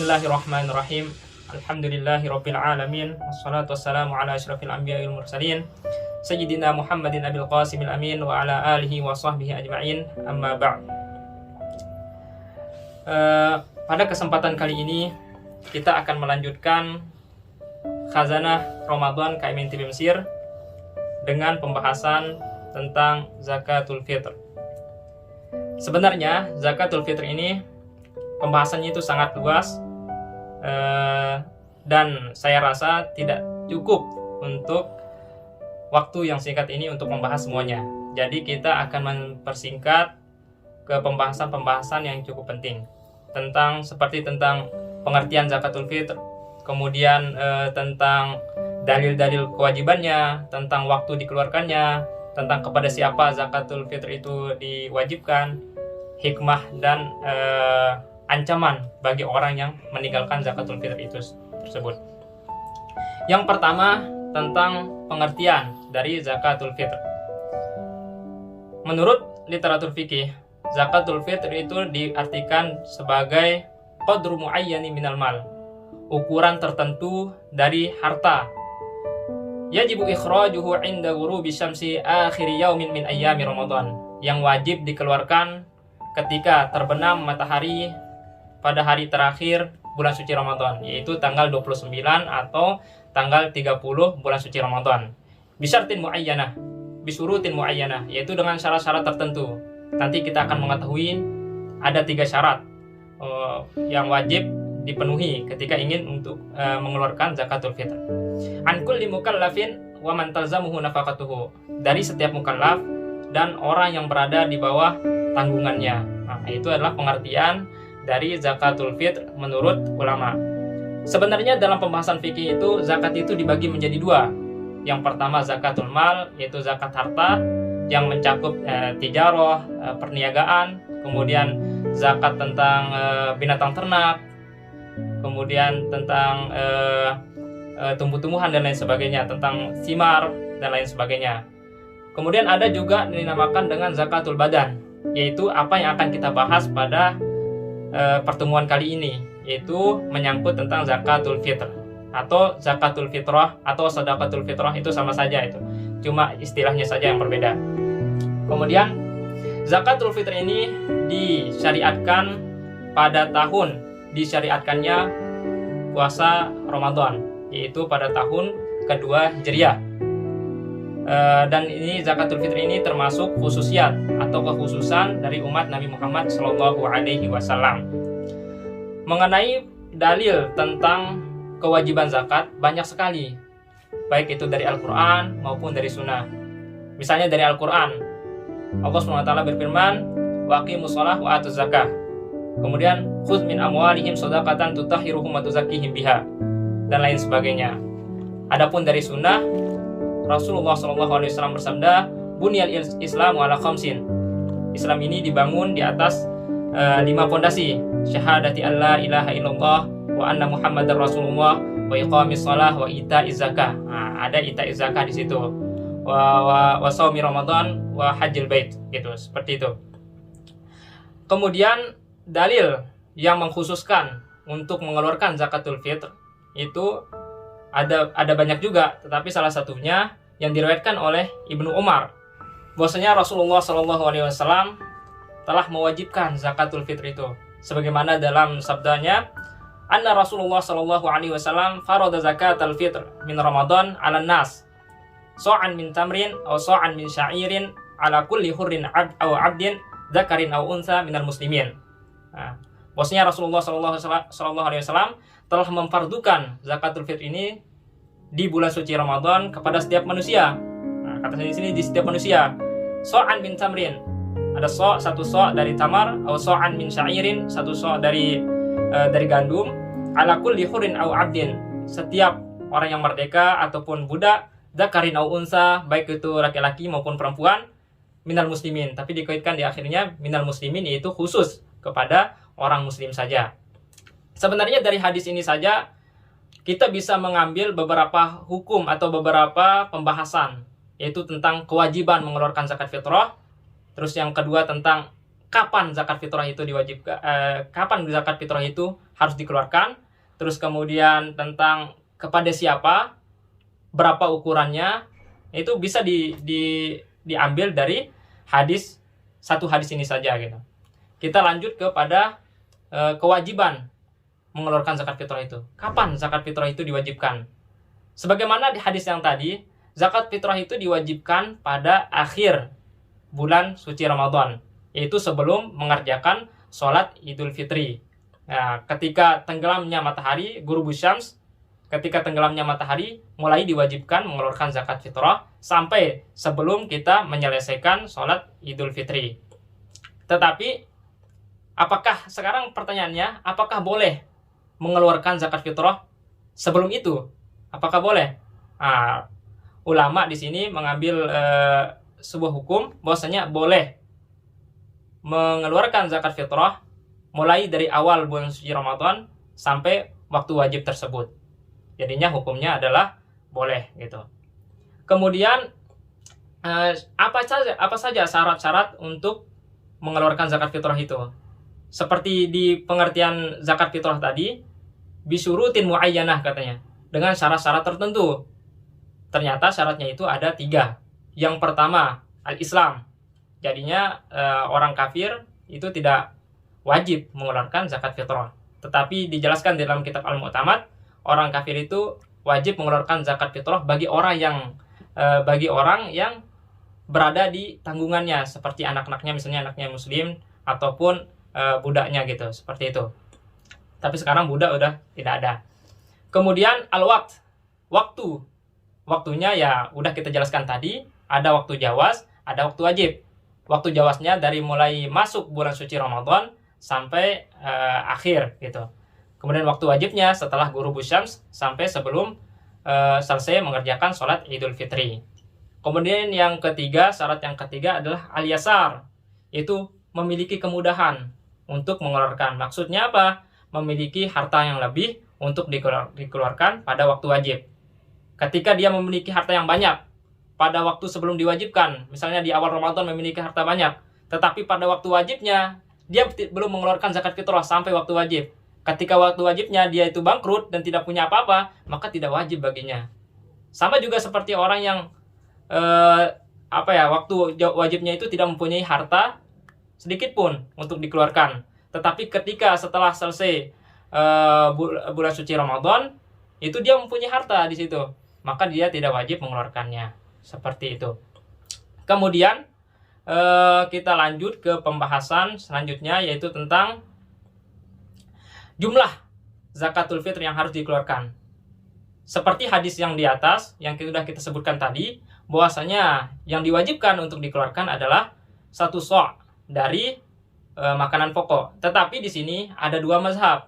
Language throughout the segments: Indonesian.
Bismillahirrahmanirrahim. Alhamdulillahirabbil alamin. Wassalatu wassalamu ala asyrafil anbiya'i wal mursalin. Sayyidina Muhammadin abil qasimil amin wa ala alihi wa sahbihi ajma'in. Amma ba'd. Pada kesempatan kali ini kita akan melanjutkan Khazanah Ramadan KMNTB Mesir dengan pembahasan tentang zakatul fitr. Sebenarnya zakatul fitr ini pembahasannya itu sangat luas dan saya rasa tidak cukup untuk waktu yang singkat ini untuk membahas semuanya. Jadi kita akan mempersingkat ke pembahasan-pembahasan yang cukup penting seperti tentang pengertian zakatul fitr, kemudian tentang dalil-dalil kewajibannya, tentang waktu dikeluarkannya, tentang kepada siapa zakatul fitr itu diwajibkan, hikmah dan ancaman bagi orang yang meninggalkan zakatul fitr itu tersebut. Yang pertama tentang pengertian dari zakatul fitr. Menurut literatur fikih, zakatul fitr itu diartikan sebagai qadru muayyani minal mal, ukuran tertentu dari harta. Yajibu ikhrajuhu 'inda ghurubi syamsi akhir yaumin min ayyami Ramadan, yang wajib dikeluarkan ketika terbenam matahari pada hari terakhir bulan suci Ramadan, yaitu tanggal 29 atau tanggal 30 bulan suci Ramadan. Bisyartin muayyanah, bisurutin muayyanah, yaitu dengan syarat-syarat tertentu. Nanti kita akan mengetahui ada 3 syarat yang wajib dipenuhi ketika ingin untuk mengeluarkan zakatul fitr. An kulli mukallafin wa man talzamuhu nafaqatuhu, dari setiap mukallaf dan orang yang berada di bawah tanggungannya. Nah, itu adalah pengertian dari zakatul fitr menurut ulama. Sebenarnya dalam pembahasan fikih itu zakat itu dibagi menjadi 2. Yang pertama zakatul mal, yaitu zakat harta yang mencakup tijarah, perniagaan, kemudian zakat tentang binatang ternak, kemudian tentang tumbuh-tumbuhan dan lain sebagainya, tentang thimar dan lain sebagainya. Kemudian ada juga dinamakan dengan zakatul badan, yaitu apa yang akan kita bahas pada pertemuan kali ini, yaitu menyangkut tentang zakatul fitr atau zakatul fitrah atau sedekatul fitrah, itu sama saja, itu cuma istilahnya saja yang berbeda. Kemudian zakatul fitr ini disyariatkan pada tahun disyariatkannya puasa Ramadan, yaitu pada tahun kedua Hijriah. Dan ini zakatul fitr ini termasuk khususiat atau kekhususan dari umat Nabi Muhammad SAW. Mengenai dalil tentang kewajiban zakat banyak sekali, baik itu dari Al-Quran maupun dari Sunnah. Misalnya dari Al-Quran, Allah SWT berfirman, waqimus shalah wa atuz zakah. Kemudian khudz min amwalihim shadaqatan tutahhiruhum wa tuzakkihim biha, dan lain sebagainya. Adapun dari Sunnah, Rasulullah SAW bersabda, bunyal Islamu ala khamsin. Islam ini dibangun di atas 5 fondasi: syahadati alla ilaha illallah wa anna Muhammadar Rasulullah wa iqamis shalah wa ita'iz zakah. Nah, ada ita'iz zakah di situ. Wa shaumi Ramadan wa hajjil bait, gitu, seperti itu. Kemudian dalil yang mengkhususkan untuk mengeluarkan zakatul fitr itu ada banyak juga, tetapi salah satunya yang diriwayatkan oleh Ibnu Umar, bahwasanya Rasulullah SAW telah mewajibkan zakatul fitr itu, sebagaimana dalam sabdanya, anna Rasulullah SAW farada zakatul fitr min Ramadan 'ala nas so'an min tamrin aw so'an min sya'irin ala kulli hurrin aw 'abdin dzakarin aw unsa minal muslimin. Nah, bahwasanya Rasulullah SAW telah memfardukan zakatul fitr ini di bulan suci Ramadan kepada setiap manusia. Nah, kata di sini di setiap manusia. So'an min tamrin, ada satu dari tamar, atau so'an min sya'irin, satu dari gandum, ala kulli hurrin aw 'abdin, setiap orang yang merdeka ataupun budak, dzakarin aw unsa, baik itu laki-laki maupun perempuan, minal muslimin, tapi dikaitkan di akhirnya minal muslimin, yaitu khusus kepada orang muslim saja. Sebenarnya dari hadis ini saja kita bisa mengambil beberapa hukum atau beberapa pembahasan, yaitu tentang kewajiban mengeluarkan zakat fitrah, terus yang kedua tentang kapan zakat fitrah itu diwajibkan, kapan zakat fitrah itu harus dikeluarkan, terus kemudian tentang kepada siapa, berapa ukurannya, itu bisa diambil dari satu hadis ini saja gitu. Kita lanjut kepada kewajiban mengeluarkan zakat fitrah itu. Kapan zakat fitrah itu diwajibkan? Sebagaimana di hadis yang tadi, zakat fitrah itu diwajibkan pada akhir bulan suci Ramadan, yaitu sebelum mengerjakan sholat Idul Fitri. Nah, ketika tenggelamnya matahari, ghurubus syams, ketika tenggelamnya matahari, mulai diwajibkan mengeluarkan zakat fitrah sampai sebelum kita menyelesaikan sholat Idul Fitri. Tetapi, apakah sekarang pertanyaannya, apakah boleh mengeluarkan zakat fitrah sebelum itu? Apakah boleh? Nah, ulama di sini mengambil sebuah hukum bahwasanya boleh mengeluarkan zakat fitrah mulai dari awal bulan suci Ramadan sampai waktu wajib tersebut. Jadinya hukumnya adalah boleh gitu. Kemudian apa saja syarat-syarat untuk mengeluarkan zakat fitrah itu? Seperti di pengertian zakat fitrah tadi, bisyurutin muayyanah katanya, dengan syarat-syarat tertentu. Ternyata syaratnya itu ada 3. Yang pertama, al-Islam. Jadinya orang kafir itu tidak wajib mengeluarkan zakat fitrah. Tetapi dijelaskan dalam kitab Al-Mu'tamad, orang kafir itu wajib mengeluarkan zakat fitrah bagi orang yang berada di tanggungannya, seperti anak-anaknya, misalnya anaknya muslim ataupun budaknya gitu, seperti itu. Tapi sekarang budak udah tidak ada. Kemudian al-waqt, waktunya ya udah kita jelaskan tadi, ada waktu jawaz, ada waktu wajib. Waktu jawaznya dari mulai masuk bulan suci Ramadan sampai akhir gitu. Kemudian waktu wajibnya setelah ghurubus syams sampai sebelum selesai mengerjakan sholat Idul Fitri. Kemudian yang ketiga, syarat yang ketiga adalah al-yasar, yaitu memiliki kemudahan untuk mengeluarkan. Maksudnya apa? Memiliki harta yang lebih untuk dikeluarkan pada waktu wajib. Ketika dia memiliki harta yang banyak pada waktu sebelum diwajibkan, misalnya di awal Ramadan memiliki harta banyak, tetapi pada waktu wajibnya dia belum mengeluarkan zakat fitrah sampai waktu wajib. Ketika waktu wajibnya dia itu bangkrut dan tidak punya apa-apa, maka tidak wajib baginya. Sama juga seperti orang yang waktu wajibnya itu tidak mempunyai harta sedikit pun untuk dikeluarkan. Tetapi ketika setelah selesai bulan suci Ramadan, itu dia mempunyai harta di situ, maka dia tidak wajib mengeluarkannya. Seperti itu. Kemudian kita lanjut ke pembahasan selanjutnya, yaitu tentang jumlah zakatul fitr yang harus dikeluarkan. Seperti hadis yang di atas yang sudah kita sebutkan tadi, bahwasanya yang diwajibkan untuk dikeluarkan adalah 1 so' dari makanan pokok. Tetapi di sini ada 2 mazhab.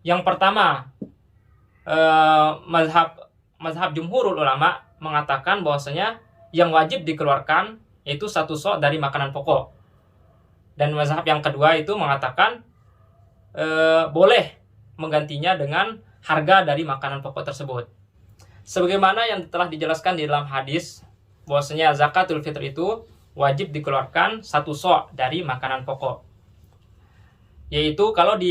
Yang pertama, mazhab jumhurul ulama mengatakan bahwasanya yang wajib dikeluarkan itu 1 so' dari makanan pokok. Dan mazhab yang kedua itu mengatakan boleh menggantinya dengan harga dari makanan pokok tersebut. Sebagaimana yang telah dijelaskan di dalam hadis, bahwasanya zakatul fitr itu wajib dikeluarkan 1 so' dari makanan pokok. Yaitu kalau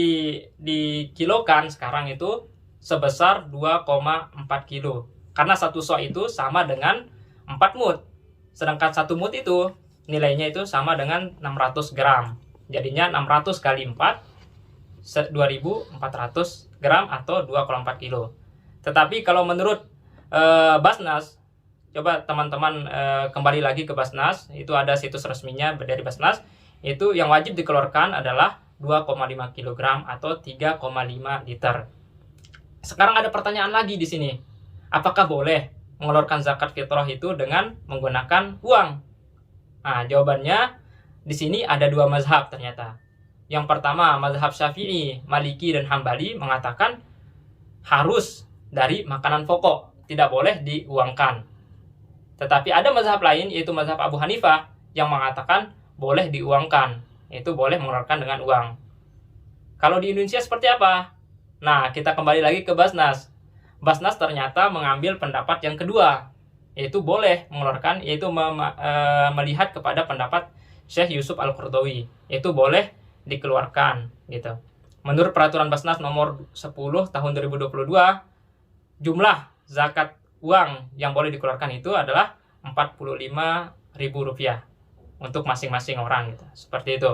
dikilokan sekarang itu sebesar 2,4 kilo. Karena 1 so' itu sama dengan 4 mud. Sedangkan 1 mud itu nilainya itu sama dengan 600 gram. Jadinya 600 kali 4, 2.400 gram atau 2,4 kilo. Tetapi kalau menurut Basnas, coba teman-teman kembali lagi ke Basnas, itu ada situs resminya dari Basnas, itu yang wajib dikeluarkan adalah 2,5 kg atau 3,5 liter. Sekarang ada pertanyaan lagi di sini. Apakah boleh mengeluarkan zakat fitrah itu dengan menggunakan uang? Nah, jawabannya di sini ada 2 mazhab ternyata. Yang pertama, mazhab Syafi'i, Maliki, dan Hambali mengatakan harus dari makanan pokok, tidak boleh diuangkan. Tetapi ada mazhab lain, yaitu mazhab Abu Hanifah, yang mengatakan boleh diuangkan, yaitu boleh mengeluarkan dengan uang. Kalau di Indonesia seperti apa? Nah, kita kembali lagi ke Basnas. Basnas ternyata mengambil pendapat yang kedua, yaitu boleh mengeluarkan, yaitu melihat kepada pendapat Syekh Yusuf Al-Qaradawi, itu boleh dikeluarkan gitu. Menurut peraturan Basnas nomor 10 tahun 2022, jumlah zakat uang yang boleh dikeluarkan itu adalah Rp45.000 untuk masing-masing orang gitu. Seperti itu.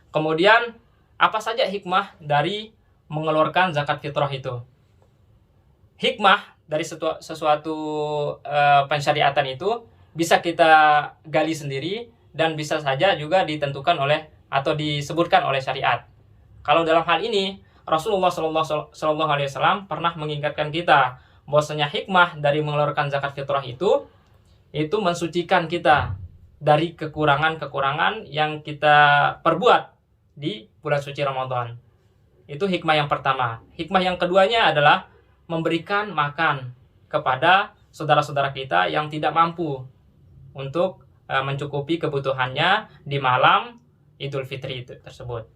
Kemudian apa saja hikmah dari mengeluarkan zakat fitrah itu? Hikmah dari sesuatu pensyariatan itu bisa kita gali sendiri dan bisa saja juga ditentukan oleh atau disebutkan oleh syariat. Kalau dalam hal ini Rasulullah Shallallahu Alaihi Wasallam pernah mengingatkan kita bahwasanya hikmah dari mengeluarkan zakat fitrah itu mensucikan kita dari kekurangan-kekurangan yang kita perbuat di bulan suci Ramadan. Itu hikmah yang pertama. Hikmah yang keduanya adalah memberikan makan kepada saudara-saudara kita yang tidak mampu untuk mencukupi kebutuhannya di malam Idul Fitri itu tersebut.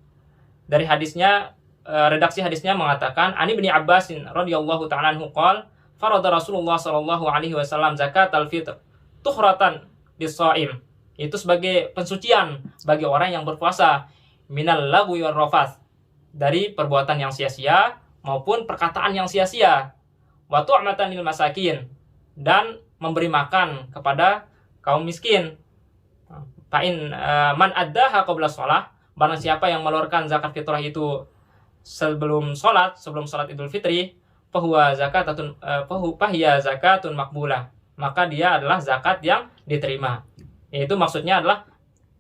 Dari hadisnya, redaksi hadisnya mengatakan, Ani bin Abbas radhiyallahu ta'ala anhu qala, farada Rasulullah sallallahu alaihi wasallam zakat al-fitr tuhratan lis-shaim. Itu sebagai pensucian bagi orang yang berpuasa, minal lagwi war rafath, dari perbuatan yang sia-sia maupun perkataan yang sia-sia, wa tu'matan lil masakin, dan memberi makan kepada kaum miskin. Fa'in man addaha qabla shalah, barang siapa yang mengeluarkan zakat fitrah itu sebelum sholat Idul Fitri, fahiya zakatun makbulah, maka dia adalah zakat yang diterima. Yaitu maksudnya adalah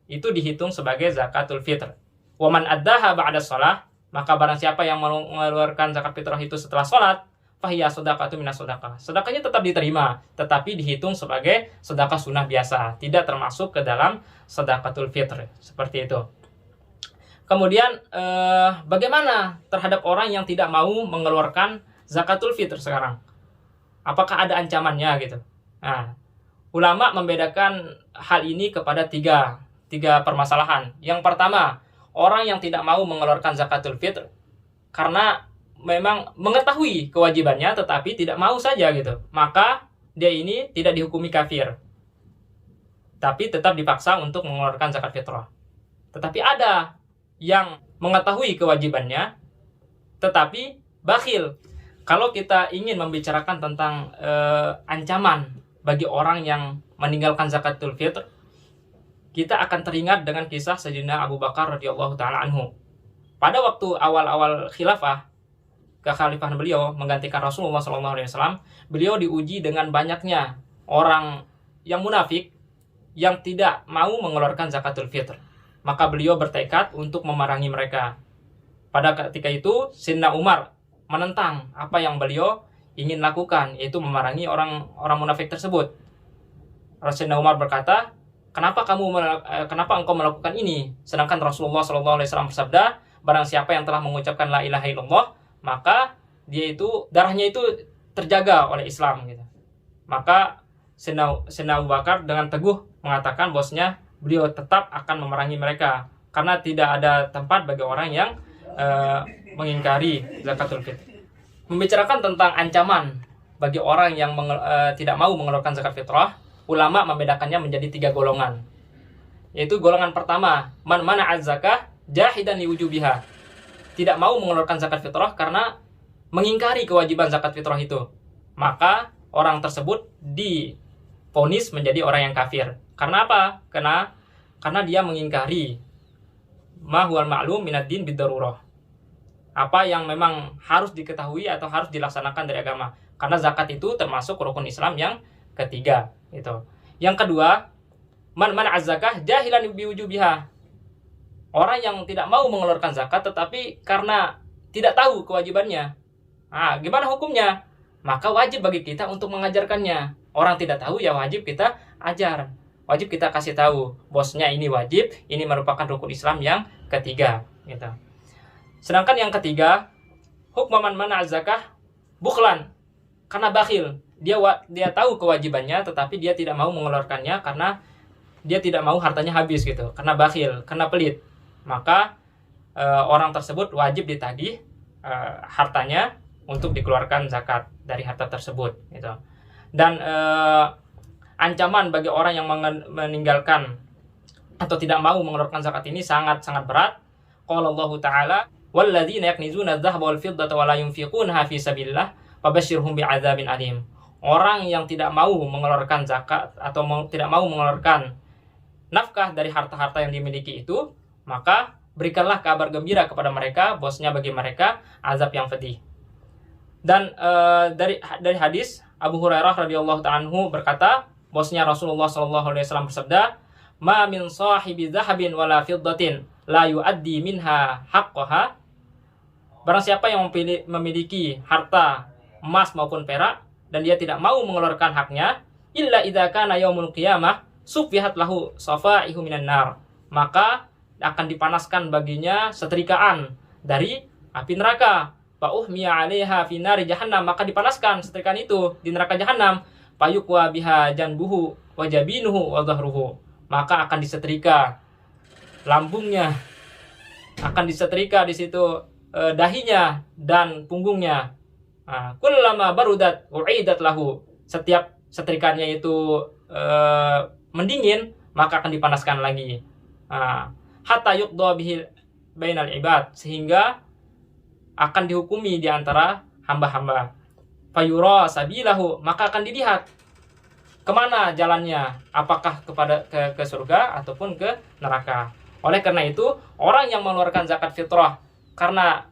itu dihitung sebagai zakatul fitr. Wa man addaha ba'da shalah, maka barang siapa yang mengeluarkan zakat fitrah itu setelah sholat, fahiya sedekahun minas sedekah. Sedekahnya tetap diterima, tetapi dihitung sebagai sedekah sunnah biasa, tidak termasuk ke dalam sedekatul fitr. Seperti itu. Kemudian bagaimana terhadap orang yang tidak mau mengeluarkan zakatul fitr sekarang? Apakah ada ancamannya gitu? Nah, ulama membedakan hal ini kepada tiga permasalahan. Yang pertama, orang yang tidak mau mengeluarkan zakatul fitr karena memang mengetahui kewajibannya tetapi tidak mau saja gitu, maka dia ini tidak dihukumi kafir, tapi tetap dipaksa untuk mengeluarkan zakat fitrah. Tetapi ada yang mengetahui kewajibannya tetapi bakhil. Kalau kita ingin membicarakan tentang ancaman bagi orang yang meninggalkan zakatul fitr, kita akan teringat dengan kisah Sayyidina Abu Bakar radhiyallahu ta'ala anhu. Pada waktu awal-awal khilafah, kekhalifahan beliau menggantikan Rasulullah SAW, beliau diuji dengan banyaknya orang yang munafik yang tidak mau mengeluarkan zakatul fitr. Maka beliau bertekad untuk memerangi mereka. Pada ketika itu, Sayyidina Umar menentang apa yang beliau ingin lakukan, yaitu memerangi orang munafik tersebut. Sayyidina Umar berkata, kenapa engkau melakukan ini? Sedangkan Rasulullah SAW bersabda, barang siapa yang telah mengucapkan la ilaha illallah, maka dia itu darahnya itu terjaga oleh Islam gitu. Maka Sayyidina Abu Bakar dengan teguh mengatakan bahwasanya beliau tetap akan memerangi mereka karena tidak ada tempat bagi orang yang mengingkari zakatul fitr. Membicarakan tentang ancaman bagi orang yang tidak mau mengeluarkan zakat fitrah, ulama membedakannya menjadi 3 golongan. Yaitu golongan pertama, man mana'az zakah jahidan liwujubiha. Tidak mau mengeluarkan zakat fitrah karena mengingkari kewajiban zakat fitrah itu. Maka orang tersebut divonis menjadi orang yang kafir. Karena apa? Karena dia mengingkari ma huwal ma'lum minad din bidarurah. Apa yang memang harus diketahui atau harus dilaksanakan dari agama. Karena zakat itu termasuk rukun Islam yang ketiga gitu. Yang kedua, man mana'az zakah jahilan biwujubiha. Orang yang tidak mau mengeluarkan zakat tetapi karena tidak tahu kewajibannya. Nah, gimana hukumnya? Maka wajib bagi kita untuk mengajarkannya. Orang tidak tahu ya wajib kita ajar. Wajib kita kasih tahu bosnya ini wajib, ini merupakan rukun Islam yang ketiga gitu. Sedangkan yang ketiga, hukman man mana'az zakah bukhlan, karena bakhil. Dia tahu kewajibannya tetapi dia tidak mau mengeluarkannya karena dia tidak mau hartanya habis gitu, karena bakhil, karena pelit. Maka orang tersebut wajib ditagih hartanya untuk dikeluarkan zakat dari harta tersebut gitu. Dan ancaman bagi orang yang meninggalkan atau tidak mau mengeluarkan zakat ini sangat-sangat berat. Qala Allah Ta'ala, "Walladzina yaknizuna adh-dhahaba wal fiddata wa la yunfiqunha fi sabilillah fabashshirhum bi'adzabin alim." Orang yang tidak mau mengeluarkan zakat atau tidak mau mengeluarkan nafkah dari harta-harta yang dimiliki itu, maka berikanlah kabar gembira kepada mereka, bosnya bagi mereka azab yang pedih. Dan dari hadis Abu Hurairah radhiyallahu ta'ala anhu berkata, bosnya Rasulullah sallallahu alaihi wasallam bersabda, "Ma min sahibi dhahabin wala fiddatin la yuaddi minha haqqaha." Barang siapa yang memiliki harta emas maupun perak dan dia tidak mau mengeluarkan haknya, illa idza kana yaumul qiyamah sufihat lahu safaihu minan nar, maka akan dipanaskan baginya setrikaan dari api neraka. Fa uhmiya 'alaiha fi nari jahannam, maka dipanaskan setrikaan itu di neraka jahanam. Fayuqwa biha janbuhu wa jabinuhu wa dhahruhu, maka akan disetrika lambungnya, akan disetrika di situ dahinya dan punggungnya. Kullama barudat u'idat lahu, setiap setrikannya itu mendingin, maka akan dipanaskan lagi. Hatta yuqda bihi bainal ibad, sehingga akan dihukumi di antara hamba-hamba. Fayura sabilahu, maka akan dilihat kemana jalannya, apakah ke surga ataupun ke neraka. Oleh karena itu, orang yang mengeluarkan zakat fitrah karena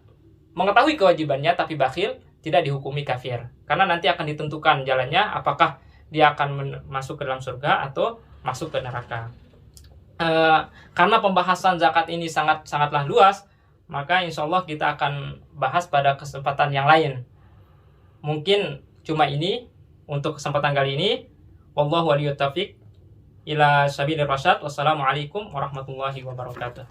mengetahui kewajibannya tapi bakhil, tidak dihukumi kafir, karena nanti akan ditentukan jalannya, apakah dia akan masuk ke dalam surga atau masuk ke neraka. Karena pembahasan zakat ini sangatlah luas, maka insya Allah kita akan bahas pada kesempatan yang lain. Mungkin cuma ini untuk kesempatan kali ini. Wallahu waliyut taufiq ila sabilir rasyad. Wassalamualaikum warahmatullahi wabarakatuh.